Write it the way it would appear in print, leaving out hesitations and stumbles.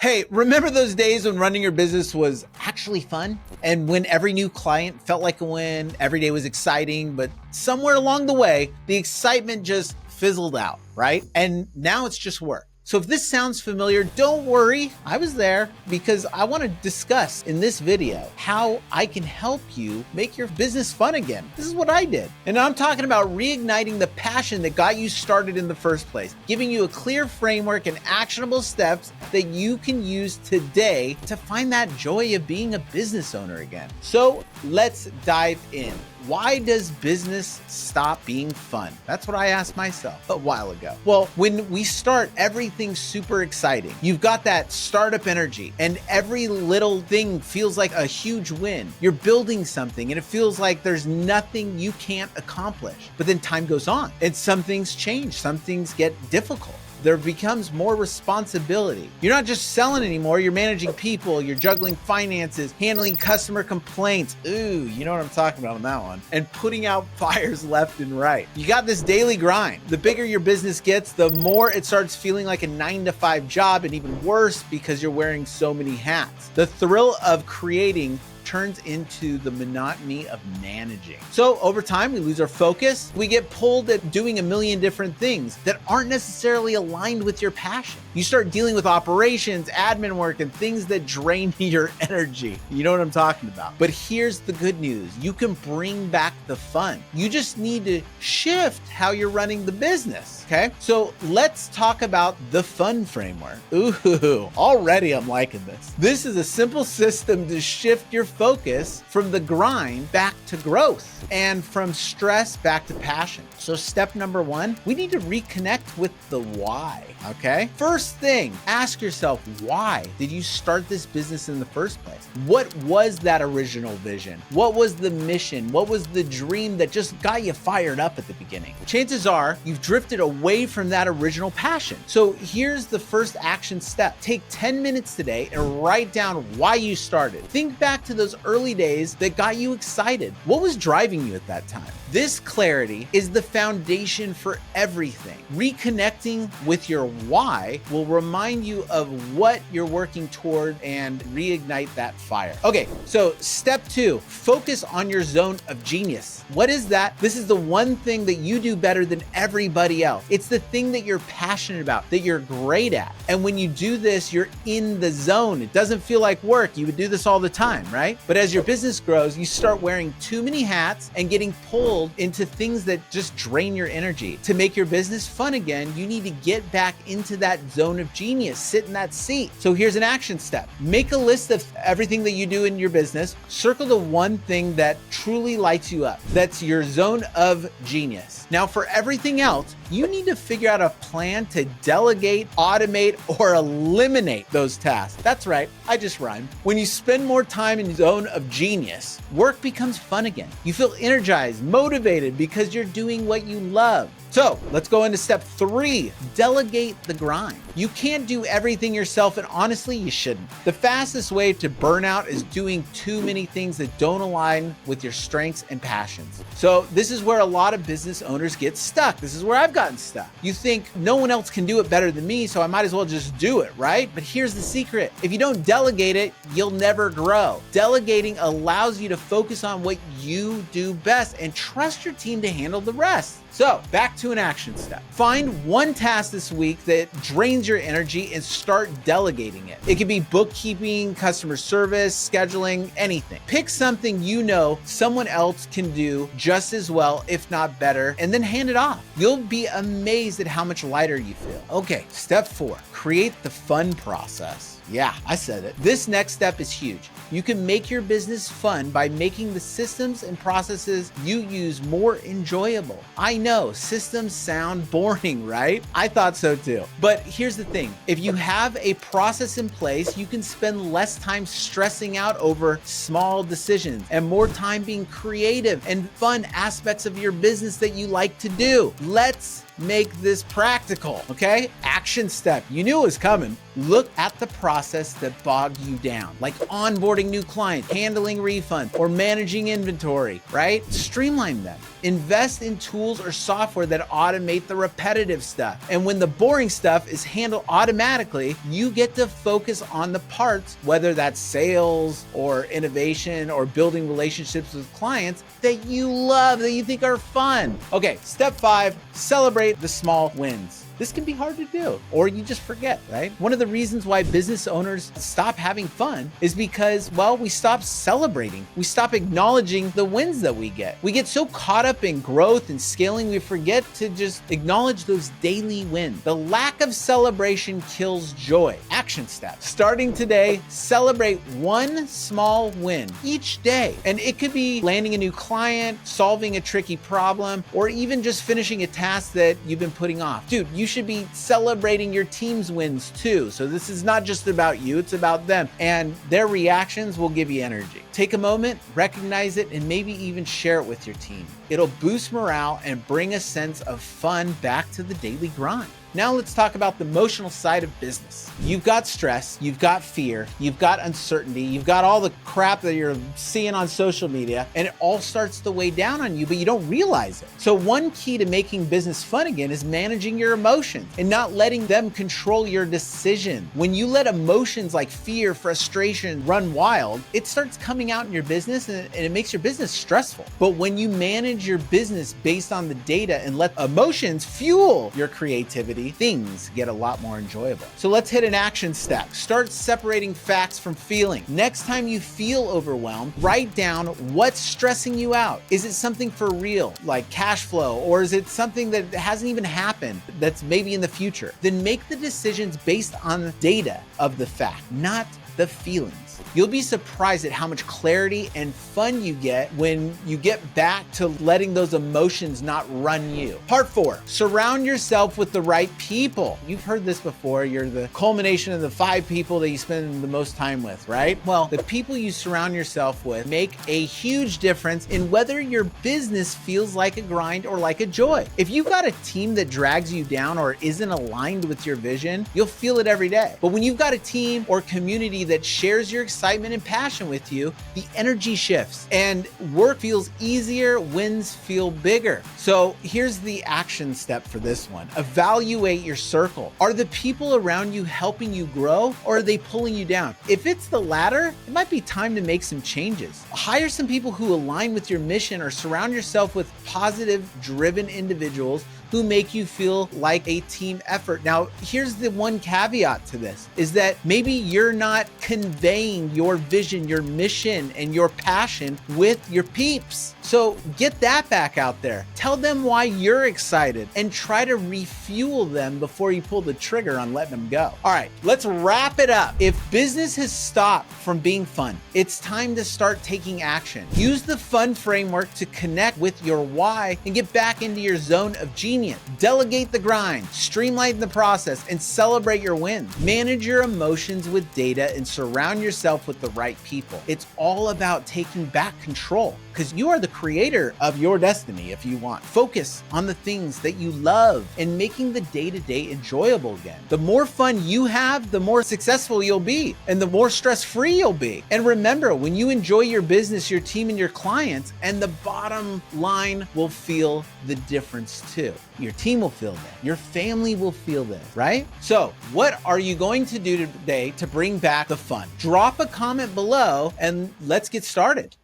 Hey, remember those days when running your business was actually fun? And when every new client felt like a win, every day was exciting, but somewhere along the way, the excitement just fizzled out, right? And now it's just work. So if this sounds familiar, don't worry, I was there, because I want to discuss in this video how I can help you make your business fun again. This is what I did. And I'm talking about reigniting the passion that got you started in the first place, giving you a clear framework and actionable steps that you can use today to find that joy of being a business owner again. So let's dive in. Why does business stop being fun? That's what I asked myself a while ago. Well, when we start, everything's super exciting. You've got that startup energy and every little thing feels like a huge win. You're building something and it feels like there's nothing you can't accomplish. But then time goes on and some things change, some things get difficult. There becomes more responsibility. You're not just selling anymore, you're managing people, you're juggling finances, handling customer complaints. Ooh, you know what I'm talking about on that one. And putting out fires left and right. You got this daily grind. The bigger your business gets, the more it starts feeling like a 9-to-5 job, and even worse because you're wearing so many hats. The thrill of creating turns into the monotony of managing. So over time, we lose our focus. We get pulled at doing a million different things that aren't necessarily aligned with your passion. You start dealing with operations, admin work, and things that drain your energy. You know what I'm talking about. But here's the good news. You can bring back the fun. You just need to shift how you're running the business, okay? So let's talk about the fun framework. Ooh, already I'm liking this. This is a simple system to shift your focus from the grind back to growth and from stress back to passion. So step number one, we need to reconnect with the why, okay? First thing, ask yourself, why did you start this business in the first place? What was that original vision? What was the mission? What was the dream that just got you fired up at the beginning? Chances are you've drifted away from that original passion. So here's the first action step. Take 10 minutes today and write down why you started. Think back to those early days that got you excited. What was driving you at that time? This clarity is the foundation for everything. Reconnecting with your why will remind you of what you're working toward and reignite that fire. Okay, so step two, focus on your zone of genius. What is that? This is the one thing that you do better than everybody else. It's the thing that you're passionate about, that you're great at. And when you do this, you're in the zone. It doesn't feel like work. You would do this all the time, right? But as your business grows, you start wearing too many hats and getting pulled into things that just drain your energy. To make your business fun again, you need to get back into that zone of genius, sit in that seat. So here's an action step. Make a list of everything that you do in your business. Circle the one thing that truly lights you up. That's your zone of genius. Now for everything else, you need to figure out a plan to delegate, automate, or eliminate those tasks. That's right, I just rhymed. When you spend more time in the zone of genius, work becomes fun again. You feel energized, motivated because you're doing what you love. So let's go into step three, delegate the grind. You can't do everything yourself, and honestly, you shouldn't. The fastest way to burnout is doing too many things that don't align with your strengths and passions. So this is where a lot of business owners get stuck. This is where I've gotten stuck. You think no one else can do it better than me, so I might as well just do it, right? But here's the secret. If you don't delegate it, you'll never grow. Delegating allows you to focus on what you do best and trust your team to handle the rest. So back to an action step. Find one task this week that drains your energy and start delegating it. It could be bookkeeping, customer service, scheduling, anything. Pick something you know someone else can do just as well, if not better, and then hand it off. You'll be amazed at how much lighter you feel. Okay, step four, create the fun process. Yeah, I said it. This next step is huge. You can make your business fun by making the systems and processes you use more enjoyable. I know systems sound boring, right? I thought so too. But here's the thing. If you have a process in place, you can spend less time stressing out over small decisions and more time being creative and fun aspects of your business that you like to do. Let's make this practical, okay? Action step. You knew it was coming. Look at the process that bogged you down, like onboarding new clients, handling refunds, or managing inventory, right? Streamline them. Invest in tools or software that automate the repetitive stuff. And when the boring stuff is handled automatically, you get to focus on the parts, whether that's sales or innovation or building relationships with clients that you love, that you think are fun. Okay, step 5, celebrate the small wins. This can be hard to do, or you just forget, right? One of the reasons why business owners stop having fun is because, well, we stop celebrating. We stop acknowledging the wins that we get. We get so caught up in growth and scaling, we forget to just acknowledge those daily wins. The lack of celebration kills joy. Action steps. Starting today, celebrate one small win each day. And it could be landing a new client, solving a tricky problem, or even just finishing a task that you've been putting off. Dude, you should be celebrating your team's wins too. So this is not just about you, it's about them. And their reactions will give you energy. Take a moment, recognize it, and maybe even share it with your team. It'll boost morale and bring a sense of fun back to the daily grind. Now let's talk about the emotional side of business. You've got stress, you've got fear, you've got uncertainty, you've got all the crap that you're seeing on social media, and it all starts to weigh down on you, but you don't realize it. So one key to making business fun again is managing your emotions and not letting them control your decision. When you let emotions like fear, frustration run wild, it starts coming out in your business and it makes your business stressful. But when you manage your business based on the data and let emotions fuel your creativity, things get a lot more enjoyable. So let's hit an action step. Start separating facts from feeling. Next time you feel overwhelmed, write down what's stressing you out. Is it something for real, like cash flow, or is it something that hasn't even happened that's maybe in the future? Then make the decisions based on the data of the fact, not the feelings. You'll be surprised at how much clarity and fun you get when you get back to letting those emotions not run you. Part 4, surround yourself with the right people. You've heard this before. You're the culmination of the 5 people that you spend the most time with, right? Well, the people you surround yourself with make a huge difference in whether your business feels like a grind or like a joy. If you've got a team that drags you down or isn't aligned with your vision, you'll feel it every day. But when you've got a team or community that shares your excitement and passion with you, the energy shifts and work feels easier, wins feel bigger. So here's the action step for this one. Evaluate your circle. Are the people around you helping you grow, or are they pulling you down? If it's the latter, it might be time to make some changes. Hire some people who align with your mission, or surround yourself with positive, driven individuals who make you feel like a team effort. Now, here's the one caveat to this, is that maybe you're not conveying your vision, your mission, and your passion with your peeps. So get that back out there. Tell them why you're excited and try to refuel them before you pull the trigger on letting them go. All right, let's wrap it up. If business has stopped from being fun, it's time to start taking action. Use the fun framework to connect with your why and get back into your zone of genius. Delegate the grind, streamline the process, and celebrate your wins. Manage your emotions with data and surround yourself with the right people. It's all about taking back control, because you are the creator of your destiny if you want. Focus on the things that you love and making the day-to-day enjoyable again. The more fun you have, the more successful you'll be and the more stress-free you'll be. And remember, when you enjoy your business, your team, and your clients, and the bottom line will feel the difference too. Your team will feel that. Your family will feel that, right? So what are you going to do today to bring back the fun? Drop a comment below and let's get started.